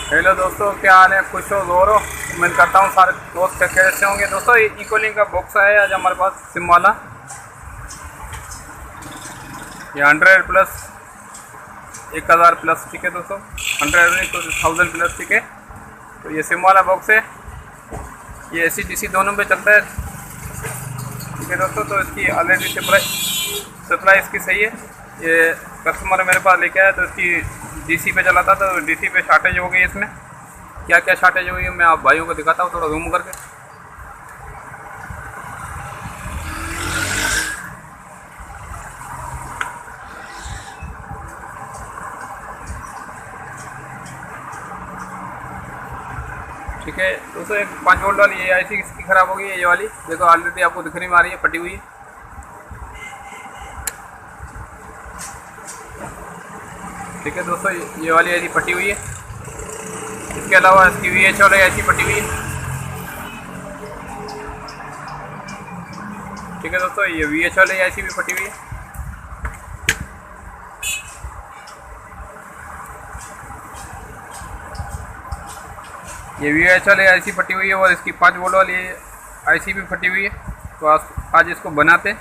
Hello दोस्तों, क्या हाल है? खुश हो, जोर हो? उम्मीद करता हूँ सारे दोस्त कैसे होंगे। दोस्तों, इकोलिंक का बॉक्स है आज हमारे पास, सिम वाला। ये 100 प्लस 1000 प्लस, ठीक है दोस्तों। 100 नहीं तो 1000 प्लस, ठीक है। तो ये सिम वाला बॉक्स है। ये AC DC दोनों पे चलता है, ठीक है दोस्तों। तो इसकी ऑलरेडी सप्लाई इसकी सही है। ये कस्टमर मेरे पास लेके आया तो इसकी DC पे चला था, तो DC पे शॉर्टेज हो गई। इसमें क्या क्या शॉर्टेज हो गई मैं आप भाइयों को दिखाता हूँ थोड़ा जूम करके। ठीक है दोस्तों, एक 5 वोल्ट वाली ये IC इसकी ख़राब हो गई है। ये वाली देखो, ऑलरेडी आपको दिखने में आ रही है, फटी हुई है, ठीक है दोस्तों। ये वाली IC फटी हुई है। इसके अलावा इसकी VH वाली IC फटी हुई है, ठीक है दोस्तों। ये VH वाली IC भी फटी हुई है। ये VH वाली IC फटी हुई है और इसकी 5 वोल्ट वाली IC भी फटी हुई है। तो आज इसको बनाते।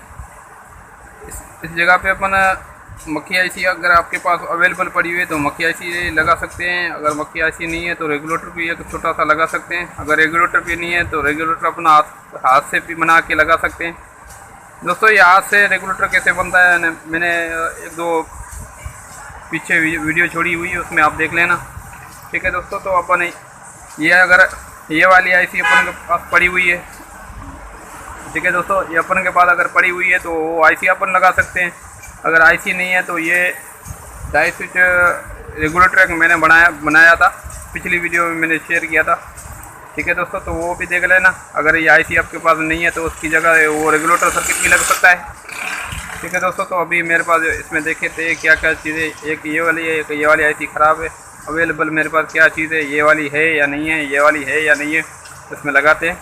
इस जगह पे अपन मक्खी IC अगर आपके पास अवेलेबल पड़ी हुई है तो मक्खी IC लगा सकते हैं। अगर मक्खी IC नहीं है तो रेगुलेटर भी एक छोटा सा लगा सकते हैं। अगर रेगुलेटर भी नहीं है तो रेगुलेटर अपना हाथ से भी बना के लगा सकते हैं। दोस्तों, ये हाथ से रेगुलेटर कैसे बनता है मैंने एक दो पीछे वीडियो छोड़ी हुई है, उसमें आप देख लेना, ठीक है दोस्तों। तो अपन ये अगर ये वाली IC अपन के पास पड़ी हुई है, ठीक है दोस्तों, ये अपन के पास अगर पड़ी हुई है तो वो IC अपन लगा सकते हैं। अगर IC नहीं है तो ये डाई स्विच रेगुलेटर एक मैंने बनाया था, पिछली वीडियो में मैंने शेयर किया था, ठीक है दोस्तों। तो वो भी देख लेना। अगर ये IC आपके पास नहीं है तो उसकी जगह वो रेगुलेटर सर्किट भी लग सकता है, ठीक है दोस्तों। तो अभी मेरे पास इसमें देखे थे क्या क्या चीज़ें, एक ये वाली है, एक ये वाली IC ख़राब है। अवेलेबल मेरे पास क्या चीज़ है, ये वाली है या नहीं है, ये वाली है या नहीं है, इसमें लगाते हैं।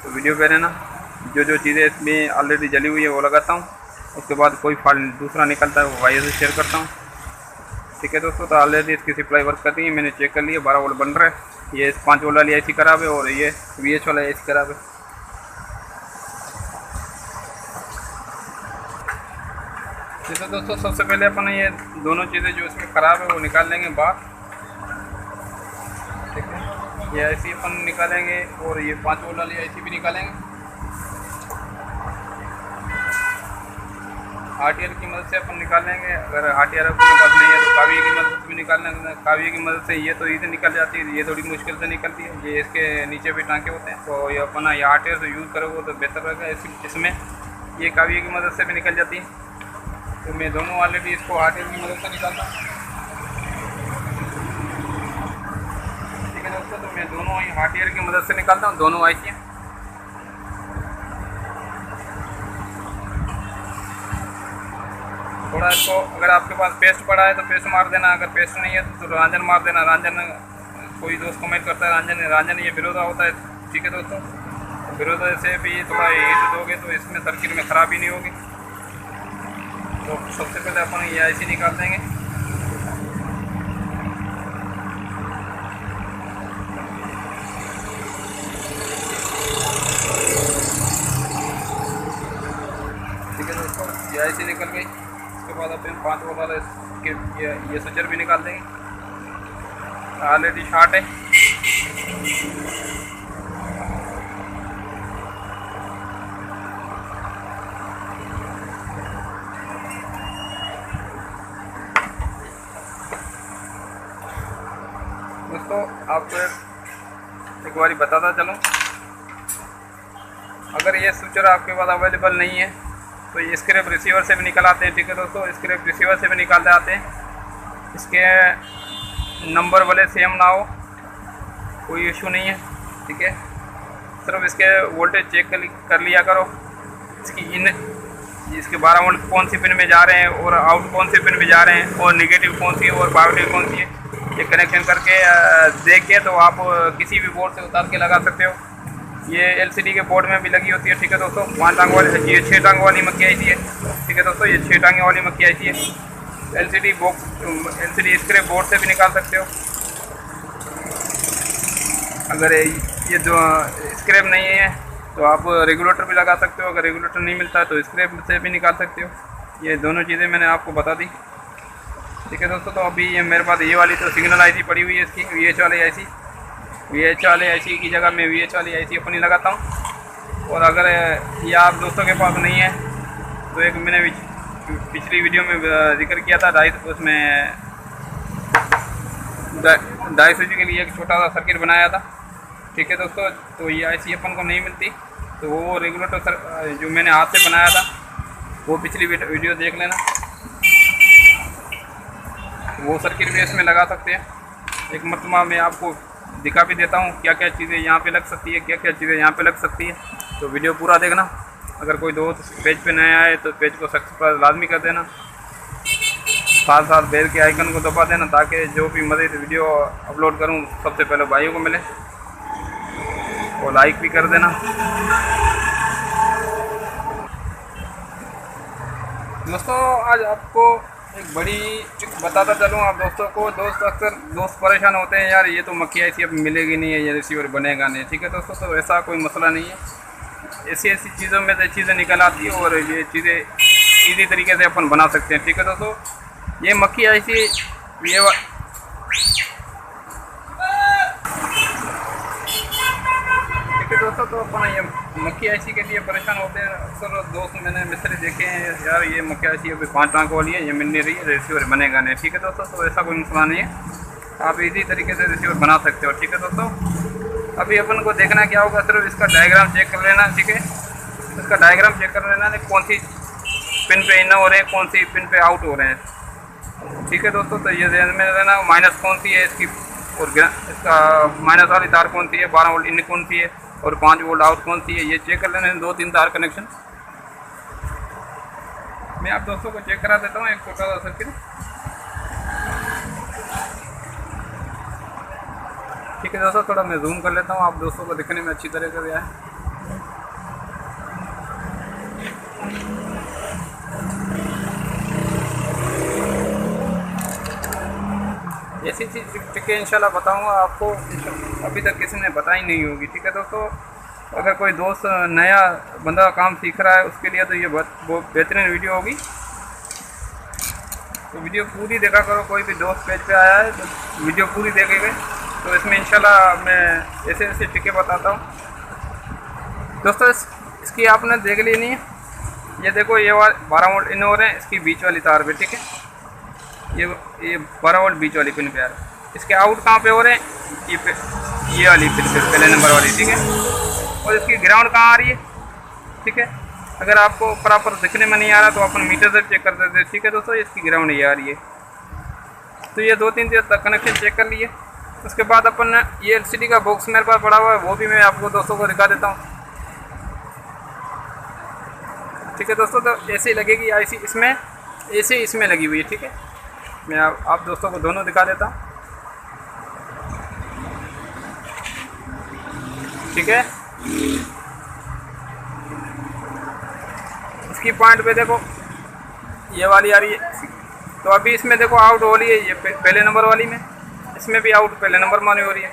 तो वीडियो पे रहना। जो चीज़ें इसमें ऑलरेडी जली हुई है वो लगाता हूँ। उसके बाद कोई फॉल्ट दूसरा निकलता है वो भाइयों से शेयर करता हूँ, ठीक है दोस्तों। तो ऑलरेडी इसकी सप्लाई वर्क करती है, मैंने चेक कर लिया, 12 वोल्ट बन रहा है। ये 5 वोल्ट वाली IC ख़राब है और ये VH वाला IC ख़राब है। ठीक है दोस्तों, सबसे पहले अपन ये दोनों चीज़ें जो इसमें ख़राब है वो निकाल लेंगे बाहर, ठीक है। ये IC अपन निकालेंगे और ये 5 वोल्ट वाली IC भी निकालेंगे। RTR की मदद से अपन निकाल लेंगे। अगर RTR अपने पास नहीं है तो काविये की मदद से भी निकाल लेंगे। काविये की मदद से ये तो इधर निकल जाती है, ये थोड़ी मुश्किल से निकलती है। ये इसके नीचे भी टाँके होते हैं, तो ये अपना ये RTR से यूज़ करोगे तो बेहतर रहेगा। इसमें ये काविये की मदद से भी निकल जाती है। तो मैं दोनों ऑलरेडी इसको RTR की मदद से निकालता हूँ, ठीक है दोस्तों। तो मैं दोनों RTR की मदद से निकालता हूँ, दोनों IC। थोड़ा इसको अगर आपके पास पेस्ट पड़ा है तो पेस्ट मार देना, अगर पेस्ट नहीं है तो रांझन मार देना। रांझन कोई दोस्त कमेंट करता है रांझन ये विरोधा होता है, ठीक है दोस्तों। विरोधा से भी थोड़ा हीट दोगे तो इसमें सर्किट में ख़राबी नहीं होगी। तो सबसे पहले अपन ये IC निकाल देंगे। ठीक है दोस्तों, ये IC निकल गई। उसके बाद अपन 5 वोल्ट वाला ये स्विचर भी निकाल देंगे, ऑलरेडी शॉर्ट है। दोस्तों, आपको एक बार बताता चलूँ, अगर ये स्विचर आपके पास अवेलेबल नहीं है तो ये स्क्रैप रिसीवर से भी निकल आते हैं, ठीक है दोस्तों। स्क्रैप रिसीवर से भी निकालते आते हैं। इसके नंबर भले सेम ना हो, कोई इशू नहीं है, ठीक है। सिर्फ इसके वोल्टेज चेक कर लिया करो। इसके 12 वोल्ट कौन सी पिन में जा रहे हैं और आउट कौन सी पिन में जा रहे हैं और नेगेटिव कौन सी है और पॉजिटिव कौन सी है, ये कनेक्शन करके देख के तो आप किसी भी बोर्ड से उतार के लगा सकते हो। ये LCD के बोर्ड में भी लगी होती है, ठीक है दोस्तों। 5 टांग वाली, ये 6 टांग वाली मक्खी IC है, ठीक है दोस्तों। ये 6 टांगे वाली मक्खी IC है। LCD स्क्रैप बोर्ड से भी निकाल सकते हो। अगर ये जो स्क्रैप नहीं है तो आप रेगुलेटर भी लगा सकते हो, अगर रेगुलेटर नहीं मिलता है तो स्क्रैप से भी निकाल सकते हो। ये दोनों चीज़ें मैंने आपको बता दी, ठीक है दोस्तों। तो अभी ये मेरे पास ये वाली तो सिग्नल आईसी पड़ी हुई है इसकी, VH वाली आईसी। VH वाले आईसी की जगह मैं VH वाली आईसी अपनी लगाता हूँ। और अगर ये आप दोस्तों के पास नहीं है तो एक मैंने पिछली वीडियो में जिक्र किया था, उसमें डाई स्विच के लिए एक छोटा सा सर्किट बनाया था, ठीक है दोस्तों। तो ये आईसी अपन को नहीं मिलती तो वो रेगुलेटर जो मैंने हाथ से बनाया था वो पिछली वीडियो देख लेना, वो सर्किट भी इसमें लगा सकते हैं। एक मरतबा मैं आपको दिखा भी देता हूँ क्या क्या चीज़ें यहाँ पे लग सकती है, क्या क्या चीज़ें यहाँ पे लग सकती है। तो वीडियो पूरा देखना। अगर कोई दोस्त पेज पे नया आए तो पेज को सब्सक्राइब लाजमी कर देना, साथ साथ बेल के आइकन को दबा देना ताकि जो भी मज़ीद वीडियो अपलोड करूँ सबसे पहले भाइयों को मिले, और लाइक भी कर देना। दोस्तों आज आपको एक बड़ी ट्रिक बताता चलूँ आप दोस्तों को। अक्सर दोस्त परेशान होते हैं, यार ये तो मक्खी ऐसी अब मिलेगी नहीं है, ये रिसीवर बनेगा नहीं, ठीक है दोस्तों। तो ऐसा कोई मसला नहीं है, ऐसी चीज़ों में से चीज़ें निकल आती है और ये चीज़ें ईजी तरीके से अपन बना सकते हैं, ठीक है दोस्तों। ये मक्खी ऐसी ये दोस्तों, तो अपन ये मक्खी ऐसी के लिए परेशान होते हैं अक्सर दोस्त। मैंने मिस्त्री देखे हैं, यार ये मक्खी ऐसी अभी 5 टाँक वाली है, ये मिल नहीं रही है, रिसीवर बनेगा नहीं, ठीक है दोस्तों। तो ऐसा कोई मसला नहीं है, आप इजी तरीके से रिसीवर बना सकते हो, ठीक है दोस्तों। अभी अपन को देखना क्या होगा, सिर्फ इसका डायग्राम चेक कर लेना, ठीक है। इसका डायग्राम चेक कर लेना, कौन सी पिन पे इन हो रहे हैं, कौन सी पिन पे आउट हो रहे हैं, ठीक है दोस्तों। तो ये ध्यान में रहना, माइनस कौन सी है इसकी और इसका माइनस वाली तार कौन सी है, 12 वोल्ट इन कौन सी है और 5 वोल्ट आउट कौन सी है, ये चेक कर लेना। 2-3 तार कनेक्शन मैं आप दोस्तों को चेक करा देता हूँ, एक छोटा सा सर्किट, ठीक है दोस्तों। थोड़ा मैं जूम कर लेता हूँ, आप दोस्तों को दिखने में अच्छी तरह से आए। ऐसी चीज़ ट्रिक इंशाल्लाह बताऊंगा आपको, अभी तक किसी ने बताई नहीं होगी, ठीक है दोस्तों। अगर कोई दोस्त नया बंदा काम सीख रहा है उसके लिए तो ये बहुत बेहतरीन वीडियो होगी। तो वीडियो पूरी देखा करो, कोई भी दोस्त पेज पे आया है तो वीडियो पूरी देखेंगे तो इसमें इंशाल्लाह मैं ऐसे ऐसे ट्रिकें बताता हूँ दोस्तों। इसकी आपने देख ली नहीं है, ये देखो ये 12 वोल्ट इन हो रहे हैं इसकी बीच वाली तार पे, ठीक है। ये 12 वोल्ट बीच वाली पिन पे आ रहा है। इसके आउट कहाँ पे हो रहे हैं, ये वाली पिन पे, पहले नंबर वाली, ठीक है। और इसकी ग्राउंड कहाँ आ रही है, ठीक है। अगर आपको प्रॉपर दिखने में नहीं आ रहा तो अपन मीटर से चेक कर देते हैं, ठीक है दोस्तों। इसकी ग्राउंड ये आ रही है। तो ये 2-3 तक कनेक्शन चेक कर लिए। उसके बाद अपन ये LCD का बॉक्स मेरे पास पड़ा हुआ है, वो भी मैं आपको दोस्तों को दिखा देता हूँ, ठीक है दोस्तों। तो ऐसे ही लगेगी आईसी इसमें, ऐसे ही इसमें लगी हुई है, ठीक है। मैं आप दोस्तों को दोनों दिखा देता हूँ, ठीक है। इसकी पॉइंट पे देखो ये वाली आ रही है, तो अभी इसमें देखो आउट हो रही है, ये पहले नंबर वाली में, इसमें भी आउट पहले नंबर में हो रही है,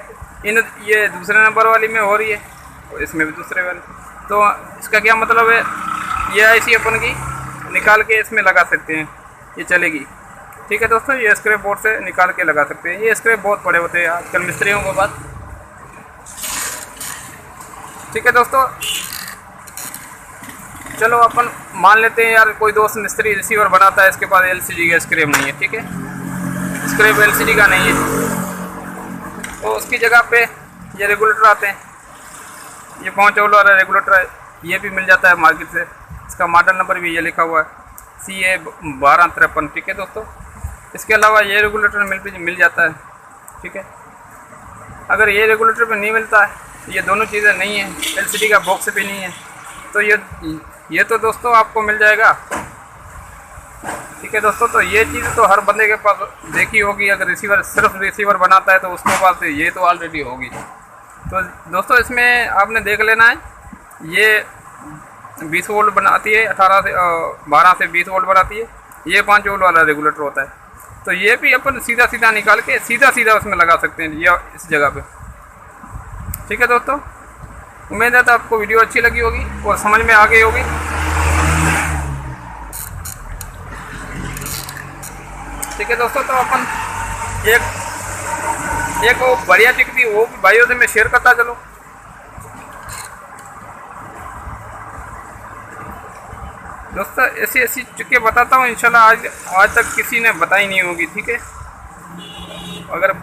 ये दूसरे नंबर वाली में हो रही है और इसमें भी दूसरे वाले। तो इसका क्या मतलब है, ये ऐसी अपन की निकाल के इसमें लगा सकते हैं, ये चलेगी, ठीक है दोस्तों। ये स्क्रैप बोर्ड से निकाल के लगा सकते हैं। ये स्क्रैप बहुत बड़े होते हैं आजकल मिस्त्रियों के पास, ठीक है दोस्तों। चलो अपन मान लेते हैं यार कोई दोस्त मिस्त्री रिसीवर बनाता है, इसके पास LCD का स्क्रैप नहीं है, ठीक है। स्क्रैप LCD का नहीं है तो उसकी जगह पे ये रेगुलेटर आते हैं, ये 5 वोल्ट वाला रेगुलेटर है, ये भी मिल जाता है मार्केट से। इसका मॉडल नंबर भी ये लिखा हुआ है CA 1253, ठीक है दोस्तों। इसके अलावा ये रेगुलेटर मिल जाता है, ठीक है। अगर ये रेगुलेटर पे नहीं मिलता है, ये दोनों चीज़ें नहीं है, LCD का बॉक्स भी नहीं है, तो ये तो दोस्तों आपको मिल जाएगा, ठीक है दोस्तों। तो ये चीज़ तो हर बंदे के पास देखी होगी, अगर सिर्फ रिसीवर बनाता है तो उसके पास ये तो ऑलरेडी होगी। तो दोस्तों इसमें आपने देख लेना है, ये 20 वोल्ट बनाती है, 12 से 20 वोल्ट बनाती है, ये 5 वोल्ट वाला रेगुलेटर होता है। तो ये भी अपन सीधा निकाल के सीधा उसमें लगा सकते हैं, ये इस जगह पे, ठीक है दोस्तों, उम्मीद है तो आपको वीडियो अच्छी लगी होगी और समझ में आ गई होगी। ठीक है दोस्तों, तो अपन एक वो बढ़िया टिक थी, वो भाइयों से मैं शेयर करता चलो। दोस्तों ऐसी ऐसी चुके बताता हूँ, इंशाल्लाह आज तक किसी ने बताई नहीं होगी। ठीक है, अगर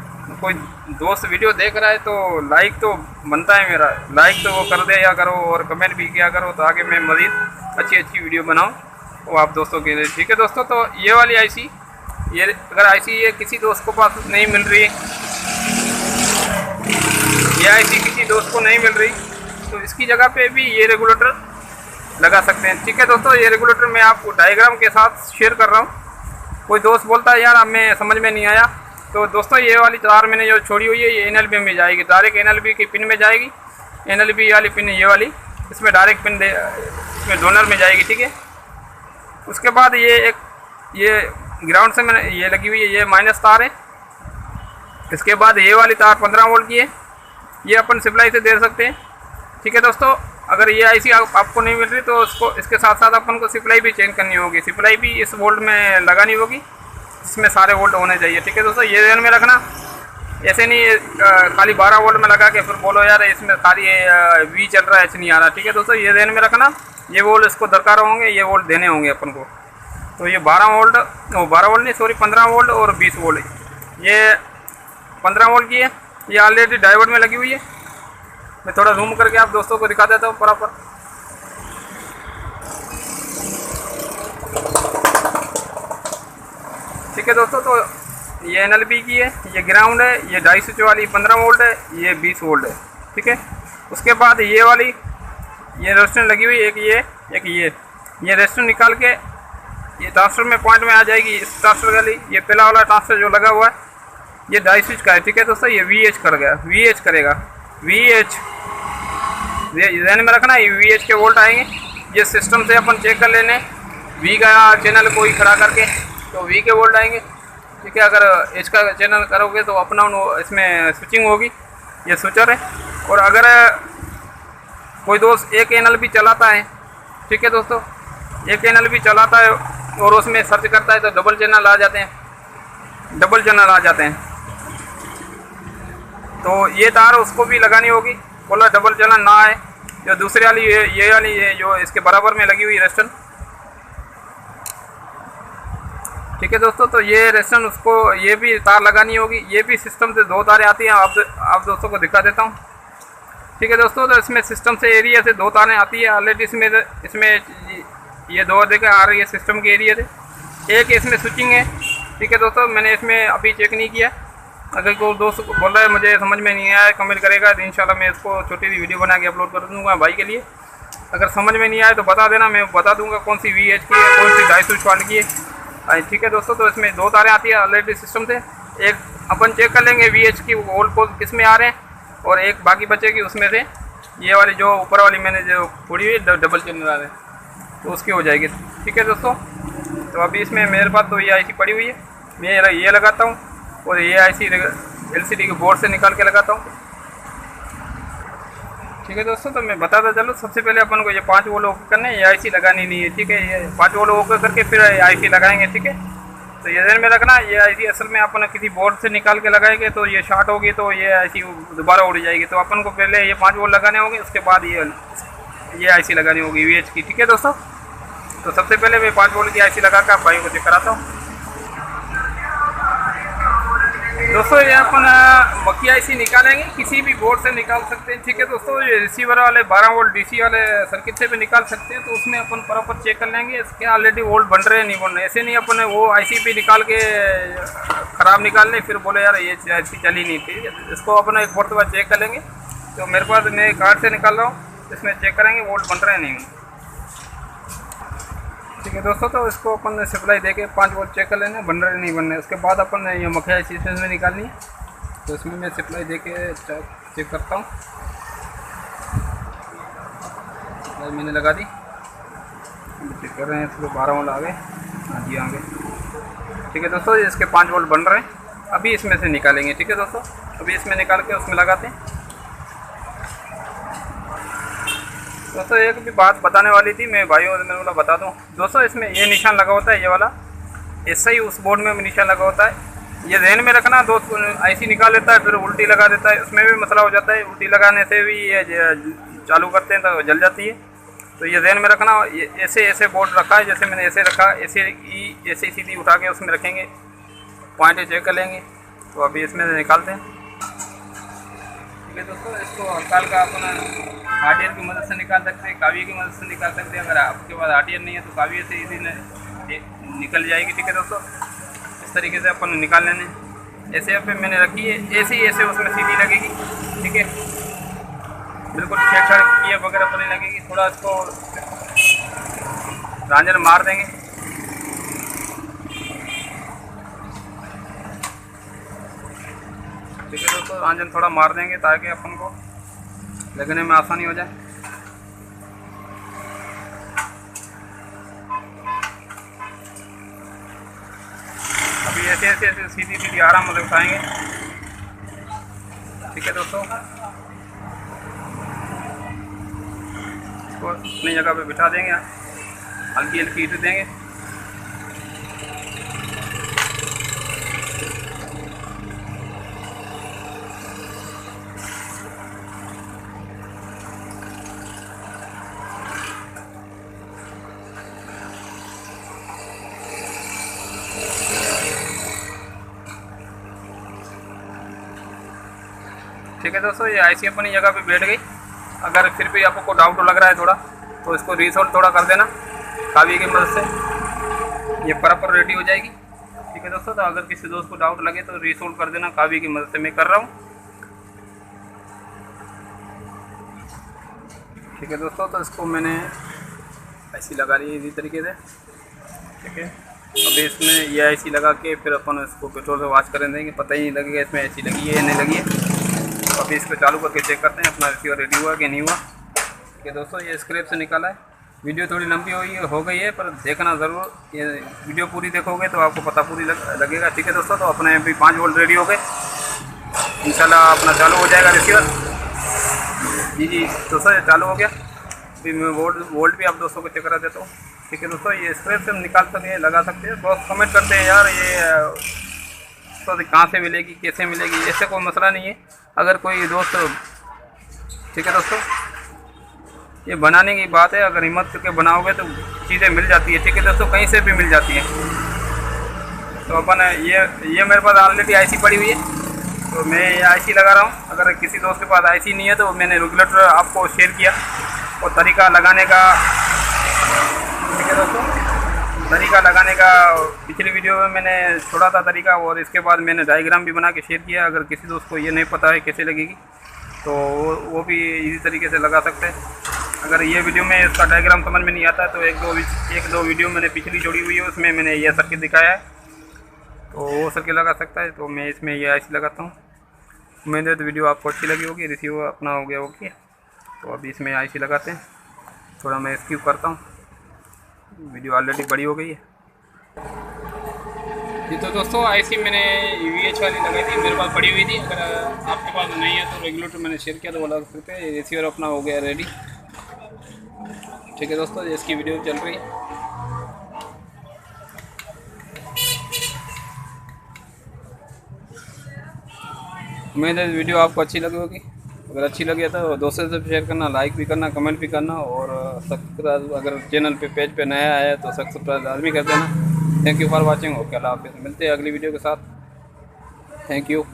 कोई दोस्त वीडियो देख रहा है तो लाइक तो बनता है मेरा, लाइक तो वो कर दे या करो और कमेंट भी किया करो, तो आगे मैं मज़ीद अच्छी अच्छी वीडियो बनाऊँ वो आप दोस्तों के लिए। ठीक है दोस्तों, तो ये वाली आईसी, ये अगर आईसी ये किसी दोस्त को पास नहीं मिल रही, ये आईसी किसी दोस्त को नहीं मिल रही, तो इसकी जगह पे भी ये रेगुलेटर लगा सकते हैं। ठीक है दोस्तों, ये रेगुलेटर मैं आपको डायग्राम के साथ शेयर कर रहा हूँ। कोई दोस्त बोलता है यार हमें समझ में नहीं आया, तो दोस्तों ये वाली तार मैंने जो छोड़ी हुई है ये NLB में जाएगी, डायरेक्ट NLB की पिन में जाएगी। NLB वाली पिन ये वाली, इसमें डायरेक्ट पिन इसमें डोनर में जाएगी। ठीक है, उसके बाद ये ग्राउंड से मैंने ये लगी हुई है, ये माइनस तार है। इसके बाद ये वाली तार 15 वोल्ट की है, ये अपन सप्लाई से दे सकते हैं। ठीक है दोस्तों, अगर ये आईसी आपको नहीं मिल रही तो उसको इसके साथ साथ अपन को सप्लाई भी चेंज करनी होगी, सप्लाई भी इस वोल्ट में लगानी होगी, इसमें सारे वोल्ट होने चाहिए। ठीक है दोस्तों, ये ध्यान में रखना, ऐसे नहीं खाली 12 वोल्ट में लगा के फिर बोलो यार इसमें खाली वी चल रहा है, ऐसे नहीं आ रहा। ठीक है दोस्तों, ये ध्यान में रखना, ये वोल्ट इसको दरकार होंगे, ये वोल्ट देने होंगे अपन को। तो ये 12 वोल्ट नहीं सॉरी 15 वोल्ट और 20 वोल्ट, ये 15 वोल्ट की है, ये ऑलरेडी डायोड में लगी हुई है। मैं थोड़ा जूम करके आप दोस्तों को दिखा देता हूँ बराबर। ठीक है दोस्तों, तो ये NLB की है, ये ग्राउंड है, ये 2.5 स्विच वाली 15 वोल्ट है, ये 20 वोल्ट है। ठीक है, उसके बाद ये वाली ये रेजिस्टेंस लगी हुई, एक ये रेजिस्टेंस निकाल के ये ट्रांसफर में पॉइंट में आ जाएगी। इस ट्रांसफर वाली ये पहला वाला ट्रांसफर जो लगा हुआ है ये 2.5 स्विच का है। ठीक है दोस्तों, ये VH कर गया, VH करेगा, VH ध्यान में रखना, ये VH के वोल्ट आएंगे। ये सिस्टम से अपन चेक कर लेने V का चैनल कोई खड़ा करके, तो V के वोल्ट आएंगे। ठीक है, अगर H का चैनल करोगे तो अपना इसमें स्विचिंग होगी, ये स्विचर है। और अगर कोई दोस्त एक NLB चलाता है, ठीक है दोस्तों, एक NLB चलाता है और उसमें सर्च करता है तो डबल चैनल आ जाते हैं, तो ये तार उसको भी लगानी होगी, बोला डबल चैनल ना आए। जो दूसरी वाली ये वाली जो इसके बराबर में लगी हुई रेजिस्टेंस, ठीक है दोस्तों, तो ये रेजिस्टेंस उसको ये भी तार लगानी होगी। ये भी सिस्टम से 2 तारें आती हैं, आप दोस्तों को दिखा देता हूँ। ठीक है दोस्तों, तो इसमें सिस्टम से एरिया से 2 तारें आती है ऑलरेडी, इसमें ये 2 देखा आ रही है सिस्टम के एरिया से। एक इसमें स्विचिंग है। ठीक है दोस्तों, मैंने इसमें अभी चेक नहीं किया, अगर कोई दोस्त बोल रहा है मुझे समझ में नहीं आया कमेंट करेगा तो इंशाल्लाह मैं इसको छोटी सी वीडियो बना के अपलोड कर दूँगा भाई के लिए। अगर समझ में नहीं आया तो बता देना, मैं बता दूंगा कौन सी VH की है, कौन सी 2.5 स्विच वाली की है। ठीक है दोस्तों, तो इसमें 2 तारें आती है ऑलरेडी सिस्टम से। एक अपन चेक कर लेंगे VH की वोल्ट पोल किस में आ रहे हैं, और एक बाकी बचेगी उसमें से ये वाली जो ऊपर वाली मैंने जो फोड़ी हुई डबल चैनल आ रहे हैं, तो उसकी हो जाएगी। ठीक है दोस्तों, तो अभी इसमें मेरे पास तो ये IC पड़ी हुई है, मैं ये लगाता हूँ और ये IC LCD के बोर्ड से निकाल के लगाता हूँ। ठीक है दोस्तों, तो मैं बताता चलो, सबसे पहले अपन को ये 5 वोल्ट ओके करना है, ये IC लगानी नहीं है। ठीक है, ये 5 वोल्ट ओके करके फिर IC लगाएंगे। ठीक है, तो ये ध्यान में रखना, ये IC असल में अपन किसी बोर्ड से निकाल के लगाएंगे तो ये शॉर्ट होगी, तो ये IC दोबारा उड़ जाएगी। तो अपन को पहले ये 5 वोल्ट लगाने होंगे, उसके बाद ये IC लगानी होगी VH की। ठीक है दोस्तों, तो सबसे पहले मैं 5 वोल्ट की IC लगा कर भाई को चेक कराता हूँ। दोस्तों ये अपन मक्की IC निकालेंगे, किसी भी बोर्ड से निकाल सकते हैं। ठीक है दोस्तों, ये रिसीवर वाले 12 वोल्ट DC वाले सर्किट से भी निकाल सकते हैं, तो उसमें अपन प्रॉपर चेक कर लेंगे इसके ऑलरेडी वोल्ट बन रहे हैं नहीं बन रहे। ऐसे नहीं अपन वो IC भी निकाल के ख़राब निकाल लें फिर बोले यार ये IC चली नहीं। ठीक है, इसको अपन एक मरतबा चेक कर लेंगे। तो मेरे पास मैं कार्ड से निकाल रहा हूँ, इसमें चेक करेंगे वोल्ट बन रहे हैं नहीं। ठीक है दोस्तों, तो इसको अपन ने सप्लाई देके 5 वोल्ट चेक कर लेना, बन रहे नहीं बन रहे। उसके बाद अपन ने ये मक्खिया सीक्वेंस में निकालनी है, तो इसमें मैं सप्लाई देके चेक करता हूँ। सप्लाई मैंने लगा दी, चेक कर रहे हैं, इसको 12 वोल्ट आ गए। हाँ जी आ गए। ठीक है दोस्तों, इसके 5 वोल्ट बन रहे हैं, अभी इसमें से निकालेंगे। ठीक है दोस्तों, अभी इसमें निकाल के उसमें लगाते हैं। दोस्तों एक भी बात बताने वाली थी मैं भाइयों, मैंने बोला बता दूं दोस्तों, इसमें ये निशान लगा होता है, ये वाला ऐसा ही उस बोर्ड में भी निशान लगा होता है। ये ध्यान में रखना, दोस्त आईसी निकाल लेता है फिर उल्टी लगा देता है, उसमें भी मसला हो जाता है। उल्टी लगाने से भी ये चालू करते हैं तो जल जाती है। तो ये ध्यान में रखना, ये ऐसे ऐसे बोर्ड रखा है, जैसे मैंने ऐसे रखा, ऐसे सीधी उठा के उसमें रखेंगे, पॉइंट चेक कर लेंगे। तो अभी इसमें से निकालते हैं। ठीक है दोस्तों, इसको हल्का हल्का अपना हार्डवेयर की मदद से निकाल सकते हैं, काविये की मदद से निकाल सकते हैं। अगर आपके पास हार्डवेयर नहीं है तो काविये से इजी निकल जाएगी। ठीक है दोस्तों, इस तरीके से अपन निकाल लेने। ऐसे पे मैंने रखी है, ऐसे ही ऐसे उसमें सीधी लगेगी। ठीक है, बिल्कुल छेड़छाड़ किए वगैरह तो नहीं लगेगी। थोड़ा इसको रांझन मार देंगे। ठीक है दोस्तों, रांझन थोड़ा मार देंगे ताकि अपन को लगने में आसानी हो जाए। अभी ऐसे ऐसे ऐसे सीधी सीधी आराम से उठाएंगे। ठीक है दोस्तों, इसको अपनी जगह पे बिठा देंगे, हल्की हल्की हीट देंगे। ठीक है दोस्तों, ये आईसी अपनी जगह पे बैठ गई। अगर फिर भी आपको डाउट लग रहा है थोड़ा, तो इसको रीसोल्व थोड़ा कर देना काविये की मदद से, ये प्रॉपर रेडी हो जाएगी। ठीक है दोस्तों, तो अगर किसी दोस्त को डाउट लगे तो रीसोल्व कर देना काविये की मदद से, मैं कर रहा हूँ। ठीक है दोस्तों, तो इसको मैंने ऐसी लगा ली इसी तरीके से। ठीक है, अभी इसमें ये ऐसी लगा के फिर अपन इसको पेट्रोल से वॉश कर देंगे, पता ही नहीं लगेगा इसमें ऐसी लगी है या नहीं लगी है। तो अभी इसको चालू करके चेक करते हैं अपना रिसीवर रेडी हुआ कि नहीं हुआ। ठीक है दोस्तों, ये स्क्रैप से निकाला है। वीडियो थोड़ी लंबी हो गई है, पर देखना ज़रूर, ये वीडियो पूरी देखोगे तो आपको पता पूरी लगेगा। ठीक है दोस्तों, तो अपने अभी 5 वोल्ट रेडी हो गए, इंशाल्लाह अपना चालू हो जाएगा रिसीवर। जी दोस्तों, ये चालू हो गया। अभी मैं वोल्ट भी आप दोस्तों को चेक करा देता हूँ। ठीक है दोस्तों, ये स्क्रैप से हम निकाल सकते हैं, लगा सकते हैं। बहुत कमेंट करते हैं यार ये तो कहाँ से मिलेगी, कैसे मिलेगी, ऐसे कोई मसला नहीं है। अगर कोई दोस्त, ठीक है दोस्तों, ये बनाने की बात है, अगर हिम्मत करके बनाओगे तो चीज़ें मिल जाती है। ठीक है दोस्तों, कहीं से भी मिल जाती है। तो अपन ये मेरे पास ऑलरेडी आईसी पड़ी हुई है, तो मैं ये आईसी लगा रहा हूँ। अगर किसी दोस्त के पास आईसी नहीं है तो मैंने रेगुलेटर आपको शेयर किया और तरीका लगाने का। ठीक है दोस्तों, तरीका लगाने का पिछली वीडियो में मैंने छोड़ा था तरीका, और इसके बाद मैंने डायग्राम भी बना के शेयर किया। अगर किसी दोस्त को ये नहीं पता है कैसे लगेगी तो वो भी इसी तरीके से लगा सकते हैं। अगर ये वीडियो में इसका डायग्राम समझ में नहीं आता तो एक दो वीडियो मैंने पिछली जोड़ी हुई है, उसमें मैंने ये सर्किट दिखाया है, तो वो सर्किट लगा सकता है। तो मैं इसमें ये आईसी लगाता हूँ। उम्मीद तो वीडियो आपको अच्छी लगी होगी। रिसीवर अपना हो गया ओके, तो अभी इसमें आईसी लगाते हैं। थोड़ा मैं स्किप करता हूँ, वीडियो ऑलरेडी बड़ी हो गई है। जी तो दोस्तों, आईसी मैंने VH वाली लगाई थी, मेरे पास पड़ी हुई थी। अगर आपके पास नहीं है तो रेगुलेटर मैंने शेयर किया तो वो लगा सकते हैं। रिसीवर अपना हो गया रेडी। ठीक है दोस्तों, इसकी वीडियो चल रही है। उम्मीद है वीडियो आपको अच्छी लगी होगी। अगर अच्छी लगी तो दोस्तों से शेयर करना, लाइक भी करना, कमेंट भी करना, और सब्सक्राइब, अगर चैनल पे पेज पे नया आया है तो सब्सक्राइब लाजमी कर देना। Thank you for watching. Okay, अल्लाह हाफिज़। मिलते हैं अगली वीडियो के साथ। Thank you.